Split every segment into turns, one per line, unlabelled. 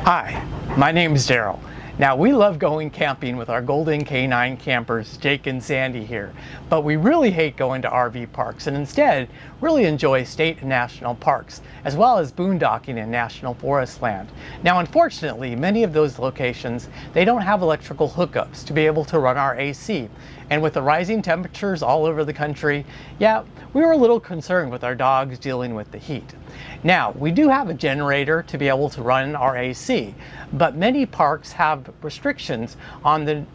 Hi, my name is Daryl. Now, we love going camping with our Golden K9 campers, Jake and Sandy here, but we really hate going to RV parks and instead really enjoy state and national parks, as well as boondocking in national forest land. Now, unfortunately, many of those locations, they don't have electrical hookups to be able to run our AC. And with the rising temperatures all over the country, yeah, we were a little concerned with our dogs dealing with the heat. Now, we do have a generator to be able to run our AC, but many parks have restrictions on the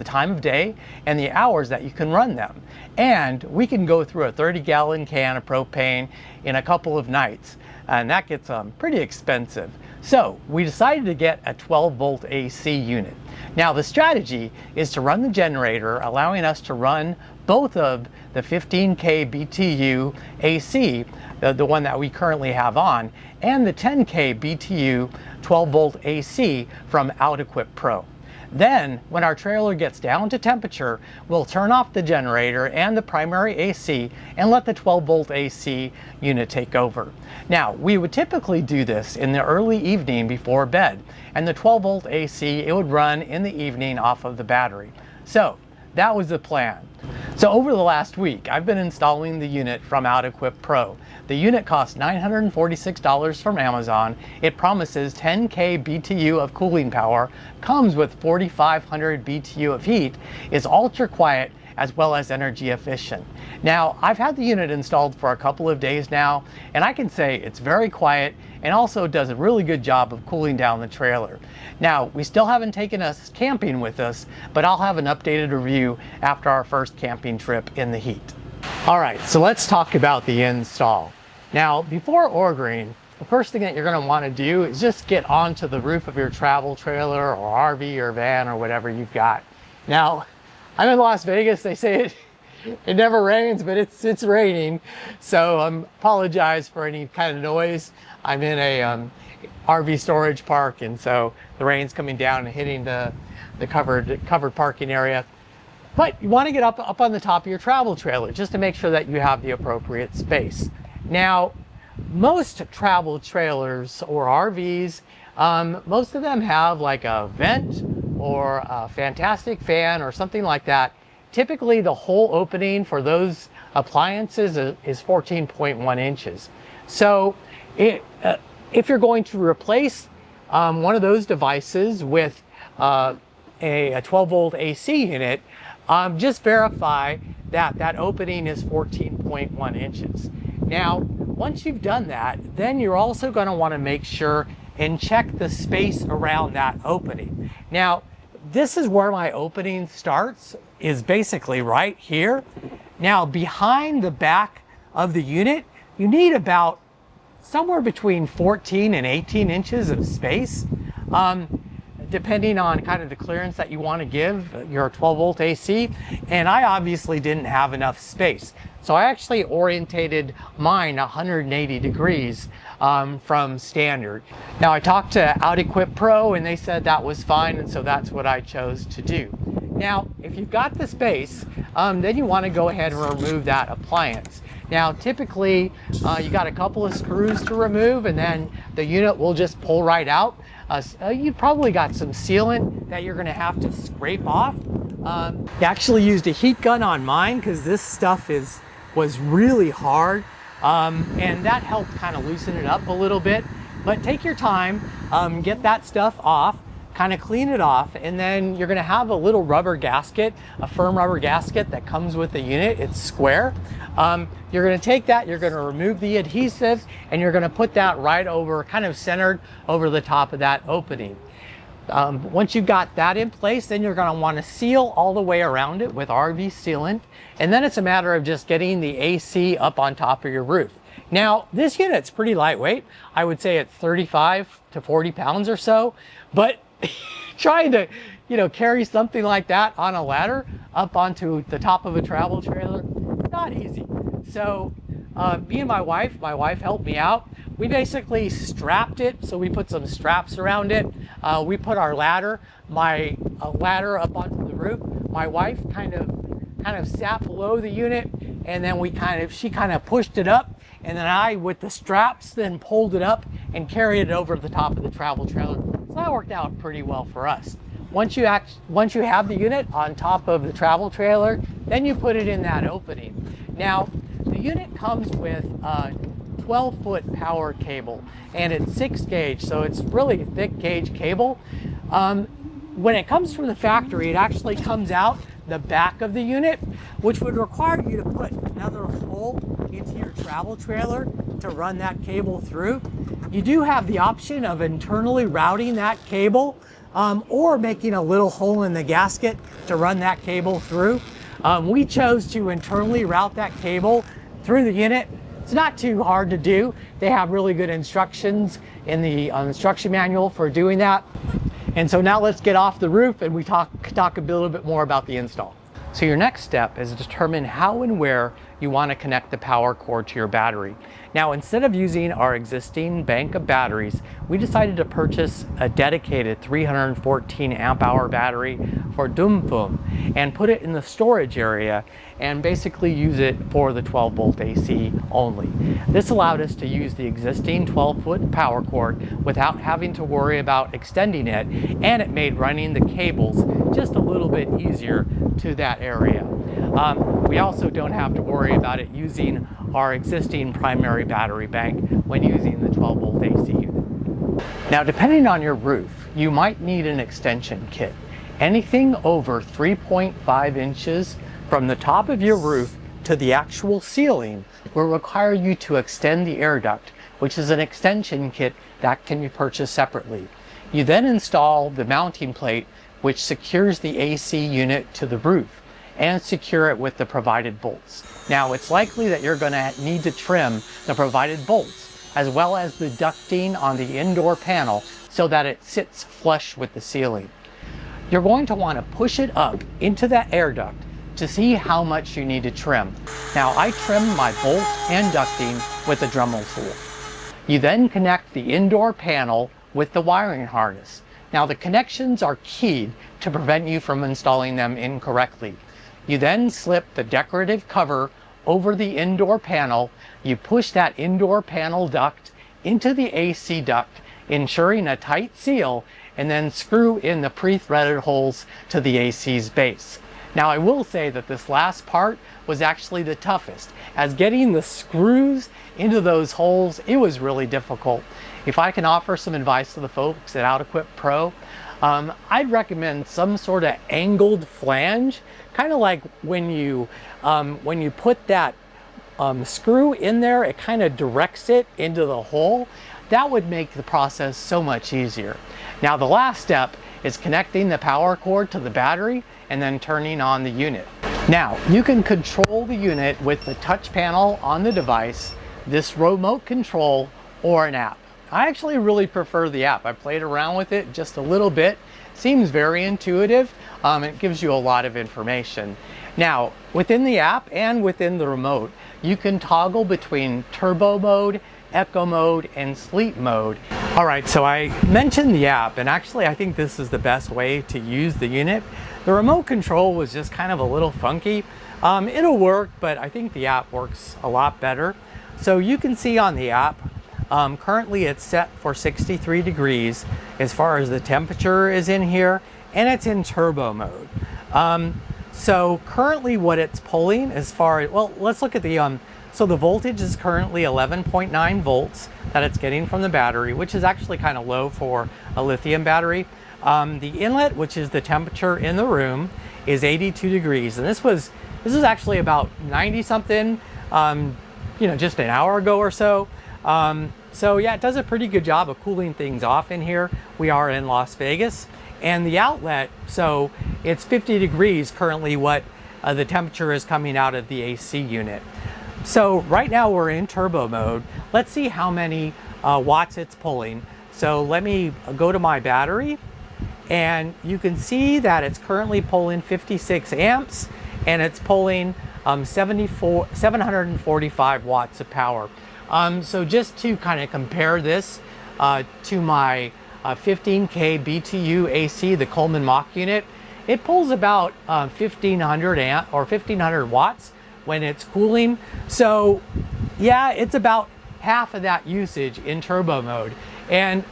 time of day and the hours that you can run them. And we can go through a 30-gallon can of propane in a couple of nights, and that gets pretty expensive. So we decided to get a 12-volt AC unit. Now, the strategy is to run the generator, allowing us to run both of the 15K BTU AC, the one that we currently have on, and the 10K BTU 12-volt AC from OutEquipPro. Then, when our trailer gets down to temperature, we'll turn off the generator and the primary AC and let the 12-volt AC unit take over. Now, we would typically do this in the early evening before bed, and the 12-volt AC, it would run in the evening off of the battery. So, that was the plan. So over the last week, I've been installing the unit from OutEquipPro. The unit costs $946 from Amazon. It promises 10K BTU of cooling power, comes with 4,500 BTU of heat, is ultra quiet, as well as energy efficient. Now, I've had the unit installed for a couple of days now, and I can say it's very quiet and also does a really good job of cooling down the trailer. Now, we still haven't taken us camping with us, but I'll have an updated review after our first camping trip in the heat. All right, so let's talk about the install. Now, before ordering, the first thing that you're going to want to do is just get onto the roof of your travel trailer or RV or van or whatever you've got. Now, I'm in Las Vegas. They say it never rains, but it's raining. So apologize for any kind of noise. I'm in a RV storage park, and so the rain's coming down and hitting the covered parking area. But you want to get up on the top of your travel trailer just to make sure that you have the appropriate space. Now, most travel trailers or RVs, most of them have like a vent or a fantastic fan or something like that. Typically, the hole opening for those appliances is 14.1 inches. So if you're going to replace one of those devices with a 12-volt AC unit, just verify that that opening is 14.1 inches. Now, once you've done that, then you're also going to want to make sure and check the space around that opening. Now, this is where my opening starts, is basically right here. Now, behind the back of the unit, you need about somewhere between 14 and 18 inches of space, depending on kind of the clearance that you want to give your 12-volt AC. And I obviously didn't have enough space. So I actually orientated mine 180 degrees from standard. Now, I talked to OutEquipPro and they said that was fine, and so that's what I chose to do. Now, if you've got the space, then you want to go ahead and remove that appliance. Now, typically, you got a couple of screws to remove, and then the unit will just pull right out. You probably got some sealant that you're going to have to scrape off. I actually used a heat gun on mine because this stuff was really hard, and that helped kind of loosen it up a little bit. But take your time, get that stuff off, kind of clean it off, and then you're going to have a little rubber gasket, a firm rubber gasket that comes with the unit. It's square. You're going to take that, you're going to remove the adhesive, and you're going to put that right over, kind of centered over the top of that opening. Once you've got that in place, then you're going to want to seal all the way around it with RV sealant, and then it's a matter of just getting the AC up on top of your roof. Now, this unit's pretty lightweight. I would say it's 35 to 40 pounds or so, but trying to, carry something like that on a ladder up onto the top of a travel trailer, not easy. So me and my wife helped me out. We basically strapped it, so we put some straps around it. We put our ladder, my ladder up onto the roof. My wife kind of sat below the unit, and then she kind of pushed it up, and then I, with the straps, then pulled it up and carried it over the top of the travel trailer. So that worked out pretty well for us. Once you have the unit on top of the travel trailer, then you put it in that opening. Now, the unit comes with a 12-foot power cable, and it's 6 gauge, so it's really thick gauge cable. When it comes from the factory, it actually comes out the back of the unit, which would require you to put another hole into your travel trailer to run that cable through. You do have the option of internally routing that cable or making a little hole in the gasket to run that cable through. We chose to internally route that cable through the unit. It's not too hard to do. They have really good instructions in the instruction manual for doing that. And so now let's get off the roof and we talk a little bit more about the install. So your next step is to determine how and where you want to connect the power cord to your battery. Now, instead of using our existing bank of batteries, we decided to purchase a dedicated 314 amp hour battery for Dumpum and put it in the storage area and basically use it for the 12 volt AC only. This allowed us to use the existing 12-foot power cord without having to worry about extending it, and it made running the cables just a little bit easier to that area. We also don't have to worry about it using our existing primary battery bank when using the 12 volt AC unit. Now, depending on your roof, you might need an extension kit. Anything over 3.5 inches from the top of your roof to the actual ceiling will require you to extend the air duct, which is an extension kit that can be purchased separately. You then install the mounting plate, which secures the AC unit to the roof, and secure it with the provided bolts. Now, it's likely that you're going to need to trim the provided bolts as well as the ducting on the indoor panel so that it sits flush with the ceiling. You're going to want to push it up into that air duct to see how much you need to trim. Now, I trimmed my bolts and ducting with a Dremel tool. You then connect the indoor panel with the wiring harness. Now, the connections are keyed to prevent you from installing them incorrectly. You then slip the decorative cover over the indoor panel. You push that indoor panel duct into the AC duct, ensuring a tight seal, and then screw in the pre-threaded holes to the AC's base. Now, I will say that this last part was actually the toughest, as getting the screws into those holes, it was really difficult. If I can offer some advice to the folks at OutEquipPro, I'd recommend some sort of angled flange, kind of like when you put that screw in there, it kind of directs it into the hole. That would make the process so much easier. Now, the last step is connecting the power cord to the battery and then turning on the unit. Now, you can control the unit with the touch panel on the device, this remote control, or an app. I actually really prefer the app. I played around with it just a little bit. Seems very intuitive. It gives you a lot of information. Now, within the app and within the remote, you can toggle between turbo mode, eco mode, and sleep mode. All right, so I mentioned the app, and actually I think this is the best way to use the unit. The remote control was just kind of a little funky. It'll work, but I think the app works a lot better. So you can see on the app, currently it's set for 63 degrees as far as the temperature is in here, and it's in turbo mode. So currently what it's pulling as far as, well, let's look at the, so the voltage is currently 11.9 volts that it's getting from the battery, which is actually kind of low for a lithium battery. The inlet, which is the temperature in the room, is 82 degrees. And this is actually about 90 something, just an hour ago or so. So yeah, it does a pretty good job of cooling things off in here. We are in Las Vegas. And the outlet, so it's 50 degrees currently what the temperature is coming out of the AC unit. So right now we're in turbo mode. Let's see how many watts it's pulling. So let me go to my battery, and you can see that it's currently pulling 56 amps, and it's pulling 745 watts of power. So just to kind of compare this to my 15K BTU AC, the Coleman Mach unit, it pulls about 1500 amp or 1500 watts when it's cooling. So yeah, it's about half of that usage in turbo mode. And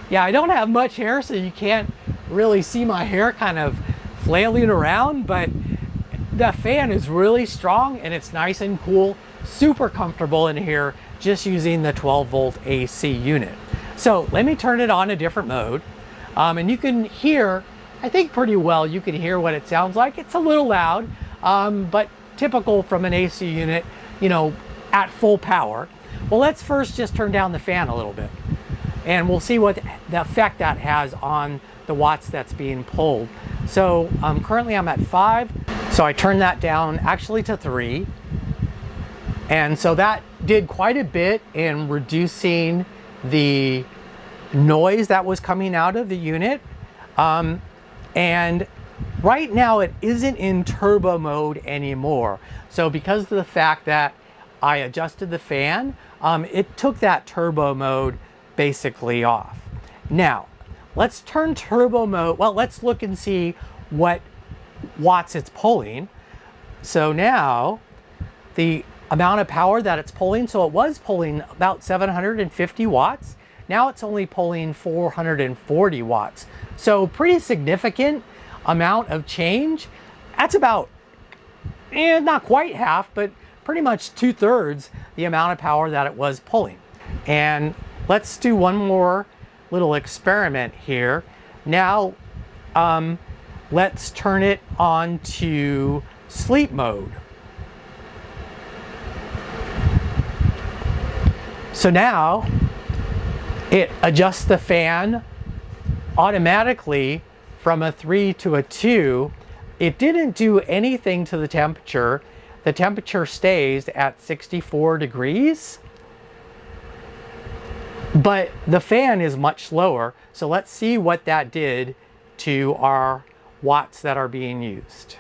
Yeah, I don't have much hair, so you can't really see my hair kind of flailing around, but the fan is really strong and it's nice and cool, super comfortable in here just using the 12-volt AC unit. So let me turn it on a different mode, and you can hear, I think pretty well, you can hear what it sounds like. It's a little loud, but typical from an AC unit, you know, at full power. Well, let's first just turn down the fan a little bit, and we'll see what the effect that has on the watts that's being pulled. So currently I'm at 5, so I turned that down actually to 3. And so that did quite a bit in reducing the noise that was coming out of the unit. And right now it isn't in turbo mode anymore. So because of the fact that I adjusted the fan, it took that turbo mode basically off. Now, let's turn turbo mode. Well, let's look and see what watts it's pulling. So now the amount of power that it's pulling, so it was pulling about 750 watts. Now it's only pulling 440 watts. So pretty significant amount of change. That's about, not quite half, but pretty much 2/3 the amount of power that it was pulling. And let's do one more little experiment here. Now, let's turn it on to sleep mode. So now it adjusts the fan automatically from a 3 to a 2. It didn't do anything to the temperature. The temperature stays at 64 degrees, but the fan is much lower. So let's see what that did to our watts that are being used.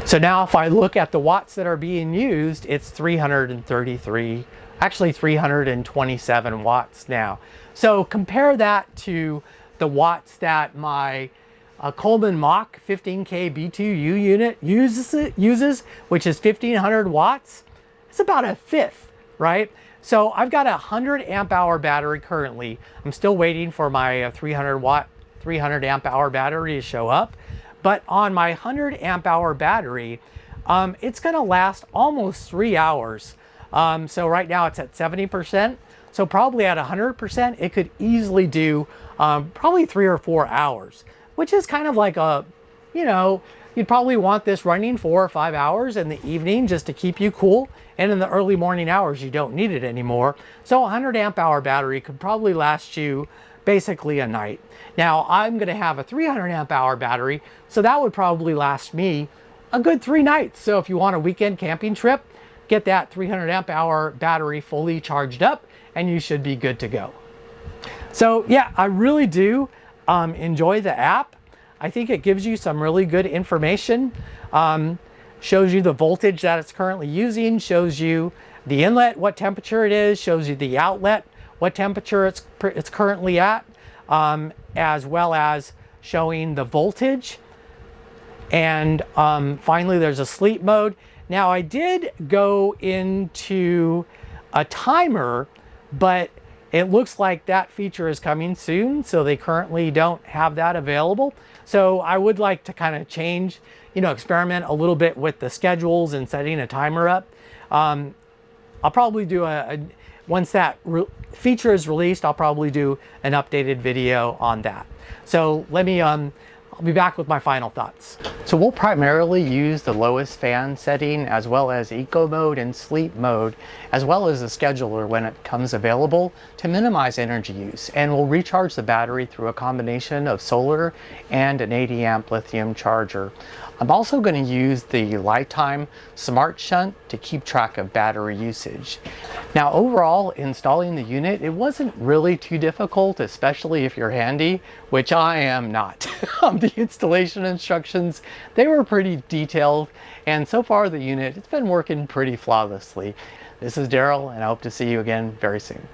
So now if I look at the watts that are being used, it's 333, actually 327 watts now. So compare that to the watts that my Coleman Mach 15K B2U unit uses, which is 1500 watts. It's about a fifth, right? So I've got a 100 amp hour battery currently. I'm still waiting for my 300 amp hour battery to show up. But on my 100 amp hour battery, it's gonna last almost 3 hours. So right now it's at 70%. So probably at 100%, it could easily do probably 3 or 4 hours, which is kind of like a, you know, you'd probably want this running 4 or 5 hours in the evening just to keep you cool. And in the early morning hours, you don't need it anymore. So a 100 amp hour battery could probably last you basically a night. Now I'm gonna have a 300 amp hour battery, so that would probably last me a good 3 nights. So if you want a weekend camping trip, get that 300 amp hour battery fully charged up and you should be good to go. So yeah, I really do enjoy the app. I think it gives you some really good information. Shows you the voltage that it's currently using, shows you the inlet, what temperature it is, shows you the outlet, what temperature it's currently at, as well as showing the voltage. And finally, there's a sleep mode. Now I did go into a timer, but it looks like that feature is coming soon, so they currently don't have that available. So I would like to kind of change, you know, experiment a little bit with the schedules and setting a timer up. I'll probably do once that feature is released, I'll probably do an updated video on that. So let me, I'll be back with my final thoughts. So we'll primarily use the lowest fan setting, as well as eco mode and sleep mode, as well as the scheduler when it comes available, to minimize energy use. And we'll recharge the battery through a combination of solar and an 80 amp lithium charger. I'm also going to use the lifetime smart shunt to keep track of battery usage. Now overall, installing the unit, it wasn't really too difficult, especially if you're handy, which I am not. The installation instructions, they were pretty detailed, and so far the unit, it's been working pretty flawlessly. This is Daryl, and I hope to see you again very soon.